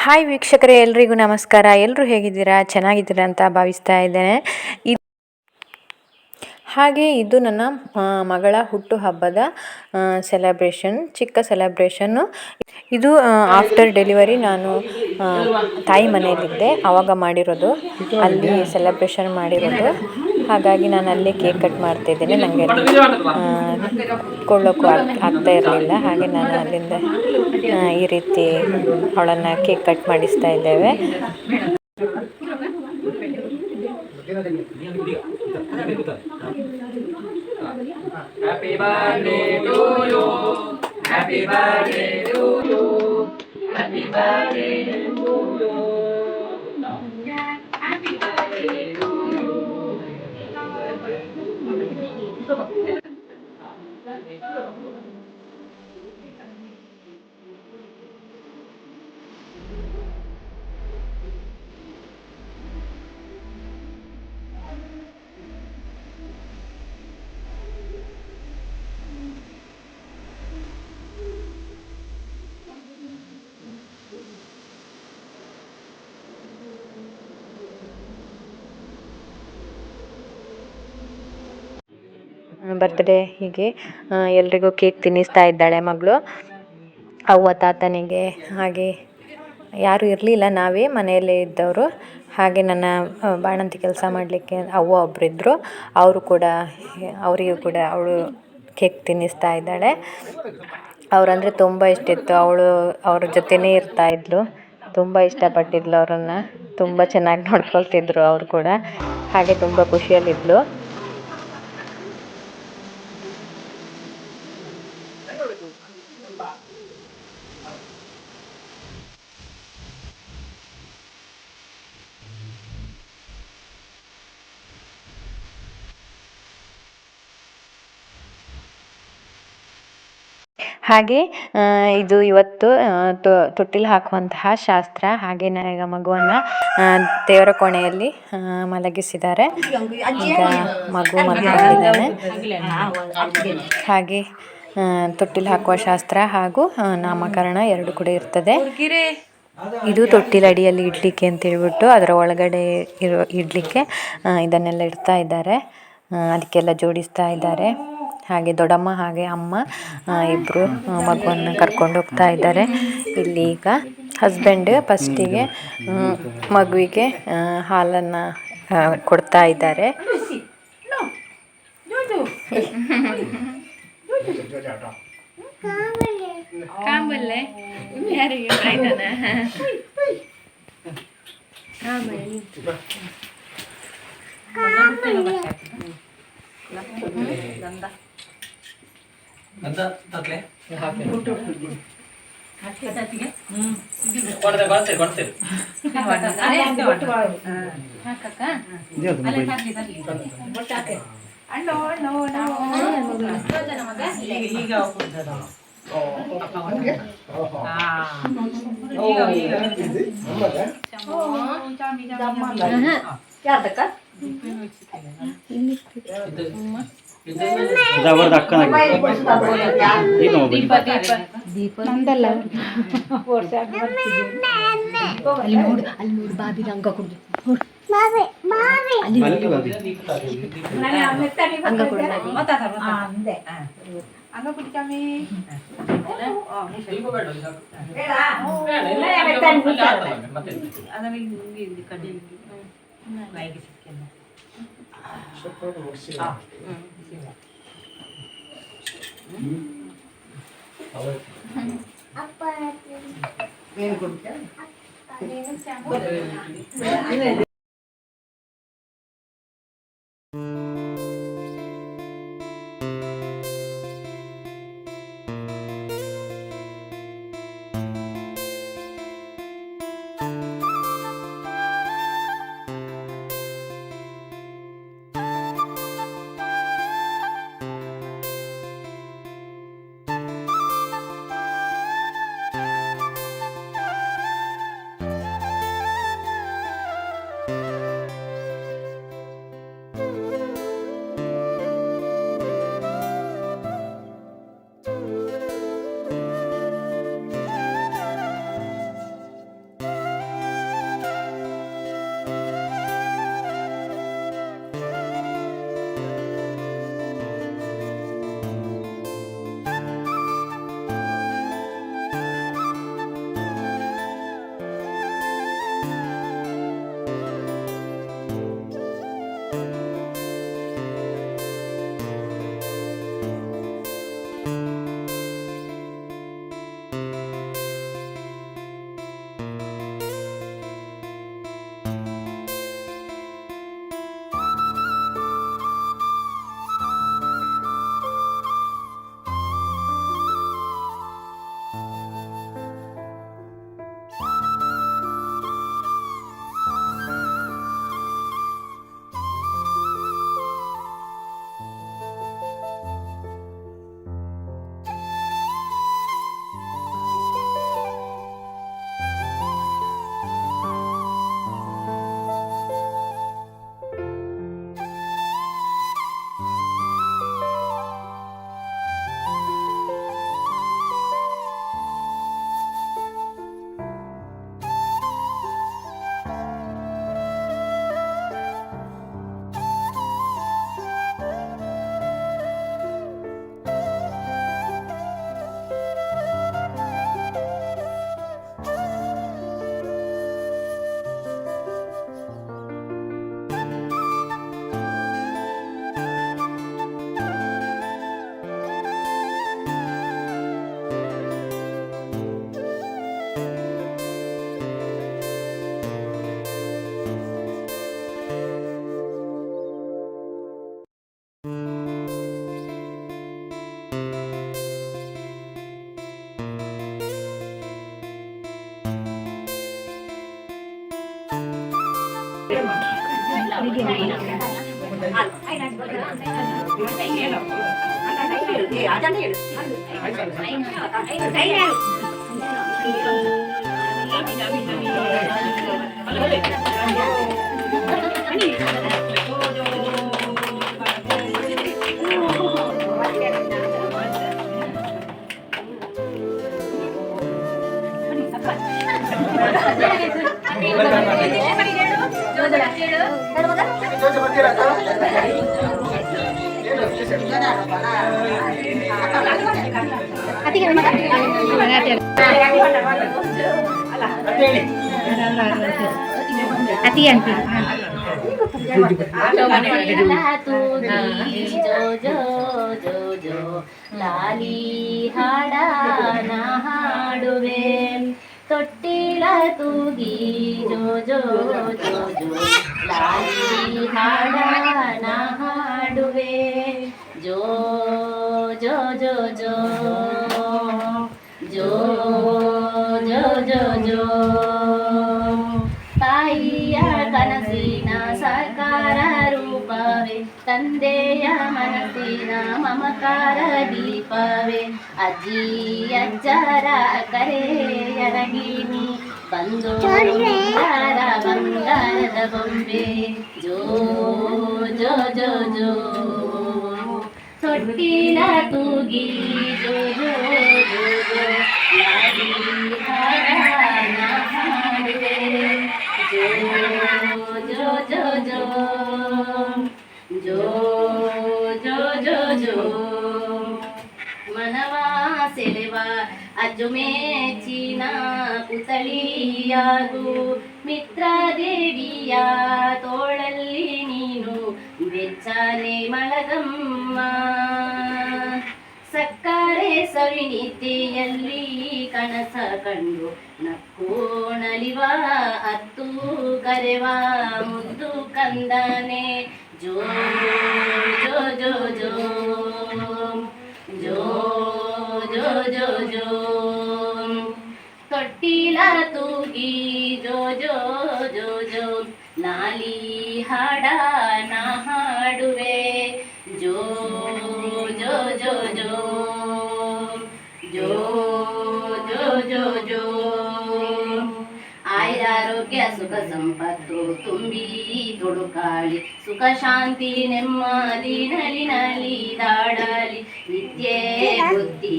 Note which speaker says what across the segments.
Speaker 1: Hi ವೀಕ್ಷಕರೇ, ಎಲ್ರಿಗೂ ನಮಸ್ಕಾರ. ಎಲ್ಲರೂ ಹೇಗಿದ್ದೀರಾ? ಚೆನ್ನಾಗಿದ್ದೀರಾ ಅಂತ ಭಾವಿಸ್ತಾ ಇದ್ದೇನೆ. ಹಾಗೆ ಇದು ನನ್ನ ಮಗಳ ಹುಟ್ಟುಹಬ್ಬದ ಸೆಲೆಬ್ರೇಷನ್, ಚಿಕ್ಕ ಸೆಲೆಬ್ರೇಷನ್ನು. ಇದು ಆಫ್ಟರ್ ಡೆಲಿವರಿ ನಾನು ತಾಯಿ ಮನೆಯಲ್ಲಿದ್ದೆ, ಆವಾಗ ಮಾಡಿರೋದು, ಅಲ್ಲಿ ಸೆಲೆಬ್ರೇಷನ್ ಮಾಡಿರೋದು. ಹಾಗಾಗಿ ನಾನು ಅಲ್ಲೇ ಕೇಕ್ ಕಟ್ ಮಾಡ್ತಾಯಿದ್ದೇನೆ. ನನಗೆ ಕೊಳ್ಳೋಕ್ಕೂ ಆಗ್ತಾ ಇರಲಿಲ್ಲ. ಹಾಗೆ ನಾನು ಅಲ್ಲಿಂದ ಈ ರೀತಿ ಅವಳನ್ನು ಕೇಕ್ ಕಟ್ ಮಾಡಿಸ್ತಾ ಇದ್ದೇವೆ. Happy birthday to you. Happy birthday to you. Happy birthday to you. Happy birthday to you. Birthday ಹೀಗೆ ಎಲ್ರಿಗೂ ಕೇಕ್ ತಿನ್ನಿಸ್ತಾ ಇದ್ದಾಳೆ ಮಗಳು. ಅವ್ವ ತಾತನಿಗೆ ಹಾಗೆ ಯಾರೂ ಇರಲಿಲ್ಲ, ನಾವೇ ಮನೆಯಲ್ಲೇ ಇದ್ದವರು. ಹಾಗೆ ನನ್ನ ಬಾಣಂತಿ ಕೆಲಸ ಮಾಡಲಿಕ್ಕೆ ಅವ್ವ ಒಬ್ಬರಿದ್ದರು, ಅವರಿಗೂ ಕೂಡ ಅವಳು ಕೇಕ್ ತಿನ್ನಿಸ್ತಾ ಇದ್ದಾಳೆ. ಅವರಂದರೆ ತುಂಬ ಇಷ್ಟ ಇತ್ತು, ಅವಳು ಅವ್ರ ಜೊತೆನೇ ಇರ್ತಾಯಿದ್ಲು, ತುಂಬ ಇಷ್ಟಪಟ್ಟಿದ್ಲು ಅವರನ್ನು, ತುಂಬ ಚೆನ್ನಾಗಿ ನೋಡ್ಕೊಳ್ತಿದ್ರು ಅವರು ಕೂಡ. ಹಾಗೆ ತುಂಬ ಖುಷಿಯಲ್ಲಿದ್ಲು. ಹಾಗೆ ಇದು ಇವತ್ತು ತೊಟ್ಟಿಲು ಹಾಕುವಂತಹ ಶಾಸ್ತ್ರ. ಹಾಗೆ ಈಗ ಮಗುವನ್ನು ದೇವರ ಕೋಣೆಯಲ್ಲಿ ಮಲಗಿಸಿದ್ದಾರೆ. ಈಗ ಮಗು ಮಲಗಿದ್ದಾನೆ. ಹಾಗೆ ತೊಟ್ಟಿಲು ಹಾಕುವ ಶಾಸ್ತ್ರ ಹಾಗೂ ನಾಮಕರಣ ಎರಡು ಕೂಡ ಇರ್ತದೆ. ಇದು ತೊಟ್ಟಿಲ ಅಡಿಯಲ್ಲಿ ಇಡಲಿಕ್ಕೆ ಅಂತ ಹೇಳ್ಬಿಟ್ಟು ಅದರ ಒಳಗಡೆ ಇಡಲಿಕ್ಕೆ ಇದನ್ನೆಲ್ಲ ಇಡ್ತಾ ಇದ್ದಾರೆ, ಅದಕ್ಕೆಲ್ಲ ಜೋಡಿಸ್ತಾ ಇದ್ದಾರೆ. ಹಾಗೆ ದೊಡ್ಡಮ್ಮ ಹಾಗೆ ಅಮ್ಮ ಇಬ್ಬರು ಮಗುವನ್ನು ಕರ್ಕೊಂಡು ಹೋಗ್ತಾ ಇದ್ದಾರೆ. ಇಲ್ಲಿ ಈಗ ಹಸ್ಬೆಂಡ್ ಫಸ್ಟಿಗೆ ಮಗುವಿಗೆ ಹಾಲನ್ನು ಕೊಡ್ತಾ ಇದ್ದಾರೆ. ಅಲ್ಲಿ ಬಾಬಿ ರಂಗ ಕೊಡು,
Speaker 2: ಅತಿ ಅಂತಿ
Speaker 3: ಲಾಲಿ ಹಾಡನ ಹಾಡುವೆ ತೊಟ್ಟಿಲ ತೂಗಿ ಜೋ ಜೋ ಜೋ ಜೋ ಲಾಲಿ ಹಾಡನ ಹಾಡುವೆ ಜೋ ಜೋ ಜೋ ಜೋ ಜೋ ಜೋ ಜೋ ಜೋ ತಾಯಿಯ ಕನಸಿನ ಸಾಕಾರ ರೂಪವೇ ತಂದೆಯ ಮನಸ್ಸಿನ ಮಮಕಾರ ದೀಪವೇ ಅಜ್ಜಿ ಅಜ್ಜರ ಕರೆಯರಗಿನಿ ಬಂದು ಬಂಗಾರದ ಬೊಂಬೆ ಜೋ ಜೋ ಜೋ ಜೋ ತೊಟ್ಟಿಲ ತೂಗಿ ಜೋ ಜೋ ಜೋ ಜೋ ಲಾಲಿ ಹಾಡನ ಹಾಡುವೆ ಜೋ ಜೋ ಜೋ ಜೋ ಜೋ ಜೋ ಜೋ ಜೋ ಮನವ ಸೆಳೆವ ಅಜ್ಜು ಮೇಚಿನ ಪುತಳಿಯಾಗು ಮಿತ್ರ ದೇವಿಯ ತೋಳಲ್ಲಿ ನೀನು ಬೆಚ್ಚನೆ ಮಲಗಮ್ಮ ಸಕ್ಕರೆ ಸವಿನಿತೆಯಲ್ಲಿ ಕನಸ ಕಂಡು ನಕ್ಕು ನಲಿವ ಹತ್ತು ಕರೆವ ಮುದ್ದು ಕಂದನೆ ಜೋ ಜೋ ಜೋ ಜೋ ಜೋ ಜೋ ಜೋ ಜೋ ತೊಟ್ಟಿಲ ತೂಗಿ ಜೋ ಜೋ ಜೋ ಜೋ ಲಾಲಿ ಹಾಡನ ಹಾಡುವೆ ಜೋ ಜೋ ಜೋ ಜೋ ಜೋ ಜೋ ಜೋ ಜೋ ಆಯುರಾರೋಗ್ಯ ಸುಖ ಸಂಪತ್ತು ತುಂಬಿ ತೊಡುಕಾಳಿ ಸುಖ ಶಾಂತಿ ನೆಮ್ಮದಿ ನಲಿ ನಲಿ ದಾಡಲಿ ನಿತ್ಯ ಬುದ್ಧಿ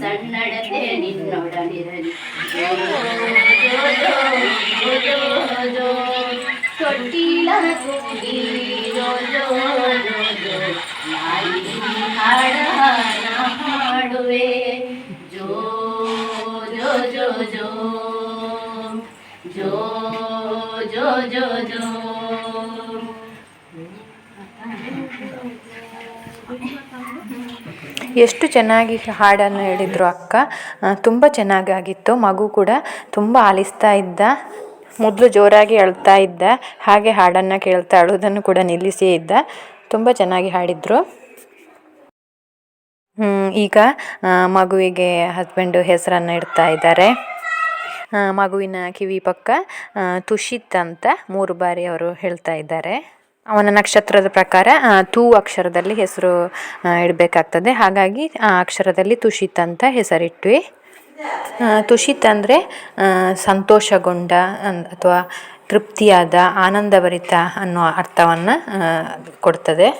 Speaker 3: ಸಣ್ಣಡತೆ ನಿನ್ನೊಡನಿರಲಿ ಜೋ ಜೋ ಜೋ ಜೋ ಜೋ ತೊಟ್ಟಿಲ ತೂಗಿ ಜೋ ಜೋ ಜೋ ಜೋ ಲಾಲಿ ಹಾಡನ ಹಾಡುವೆ ಜೋ ಜೋ ಜೋ ಜೋ ಜೋ ಜೋ ಜೋ ಜೋ
Speaker 1: ಎಷ್ಟು ಚೆನ್ನಾಗಿ ಹಾಡನ್ನು ಹೇಳಿದರು ಅಕ್ಕ. ತುಂಬ ಚೆನ್ನಾಗಾಗಿತ್ತು. ಮಗು ಕೂಡ ತುಂಬ ಆಲಿಸ್ತಾ ಇದ್ದ. ಮೊದಲು ಜೋರಾಗಿ ಅಳ್ತಾ ಇದ್ದ, ಹಾಗೆ ಹಾಡನ್ನು ಕೇಳ್ತಾ ಅಳುವುದನ್ನು ಕೂಡ ನಿಲ್ಲಿಸಿ ಇದ್ದ. ತುಂಬ ಚೆನ್ನಾಗಿ ಹಾಡಿದರು. ಈಗ ಮಗುವಿಗೆ ಹಸ್ಬೆಂಡು ಹೆಸರನ್ನು ಇಡ್ತಾ ಇದ್ದಾರೆ. ಮಗುವಿನ ಕಿವಿ ಪಕ್ಕ ತುಷಿತ್ ಅಂತ 3 ಬಾರಿ ಅವರು ಹೇಳ್ತಾ ಇದ್ದಾರೆ. ಅವನ ನಕ್ಷತ್ರದ ಪ್ರಕಾರ ತೂ ಅಕ್ಷರದಲ್ಲಿ ಹೆಸರು ಇಡಬೇಕಾಗ್ತದೆ. ಹಾಗಾಗಿ ಆ ಅಕ್ಷರದಲ್ಲಿ ತುಷಿತ್ ಅಂತ ಹೆಸರಿಟ್ವಿ. ತುಷಿತ್ ಅಂದರೆ ಸಂತೋಷಗೊಂಡ ಅಥವಾ ತೃಪ್ತಿಯಾದ, ಆನಂದಭರಿತ ಅನ್ನೋ ಅರ್ಥವನ್ನು ಕೊಡ್ತದೆ.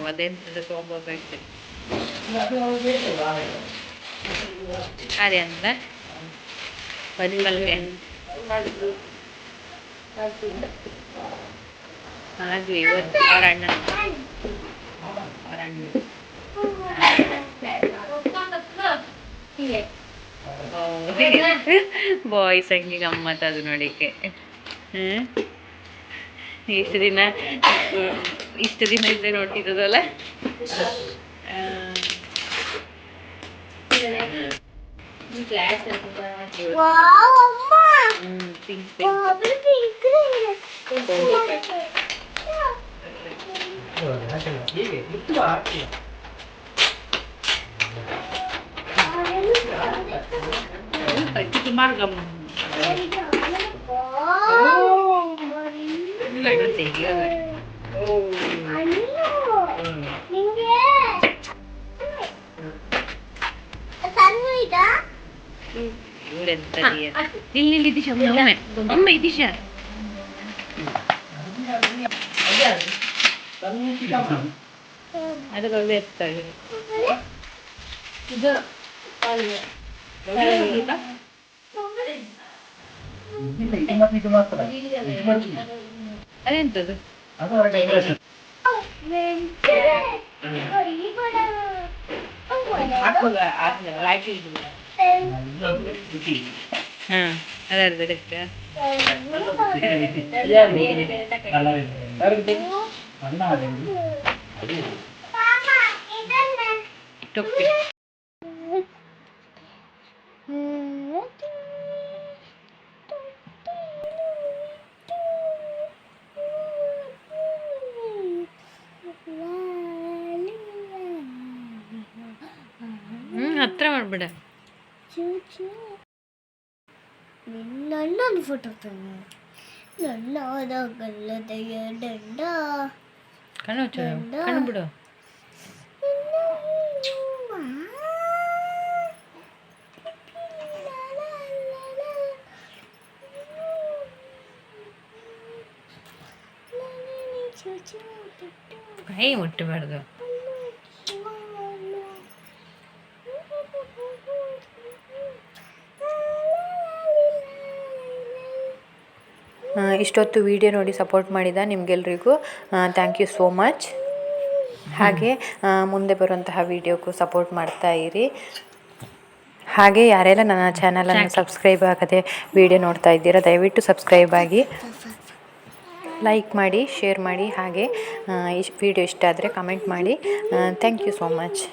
Speaker 1: ಅದೆಂತದ ತೊಗೊಂಡ್ಬರ್ಬೇಕು ಅದೇ ಅಂತ ಬದುಕಲ್ಗೆ ಹಾಗೆ ಇವತ್ತು ಅವರ ಅಣ್ಣ ಬಾಯ್ಸ್ ಹಂಗೆ ಗಮ್ಮತ್ ಅದು ನೋಡಿಕೆ. ಇಷ್ಟು ದಿನ ಇದ್ದೆ ನೋಡ್ತಿದ್ದದಲ್ಲ. ಸುಮಾರು ಇಲ್ಲಿ ದಿಶಾ ಒಮ್ಮೆ ದಿಶಾ ಅದರಲ್ಲಿ ಇರ್ತದೆ ಇದು ಅದೆಂತದು ಅದಕ್ಕೆ ಟೊಪ್ಪಿ ಹತ್ರ ಮಾಡ್ಬಿಡ.
Speaker 2: ನನ್ನೊಂದು ಫೋಟೋ ನನ್ನ ಗಲ್ಲದೆಯ ದಂಡ
Speaker 1: ಕಣ್ಣು ಬಿಡು. ಕೈ ಮುಟ್ಟಬಾರ್ದು. ಇಷ್ಟೊತ್ತು ವಿಡಿಯೋ ನೋಡಿ ಸಪೋರ್ಟ್ ಮಾಡಿದ ನಿಮಗೆಲ್ರಿಗೂ ಥ್ಯಾಂಕ್ ಯು ಸೋ ಮಚ್. ಹಾಗೆ ಮುಂದೆ ಬರುವಂತಹ ವಿಡಿಯೋಕ್ಕೂ ಸಪೋರ್ಟ್ ಮಾಡ್ತಾ ಇರಿ. ಹಾಗೆ ಯಾರೆಲ್ಲ ನನ್ನ ಚಾನಲನ್ನು ಸಬ್ಸ್ಕ್ರೈಬ್ ಆಗದೆ ವಿಡಿಯೋ ನೋಡ್ತಾ ಇದ್ದೀರಾ ದಯವಿಟ್ಟು ಸಬ್ಸ್ಕ್ರೈಬ್ ಆಗಿ, ಲೈಕ್ ಮಾಡಿ, ಶೇರ್ ಮಾಡಿ. ಹಾಗೆ ಈ ವಿಡಿಯೋ ಇಷ್ಟ ಆದರೆ ಕಮೆಂಟ್ ಮಾಡಿ. Thank you so much.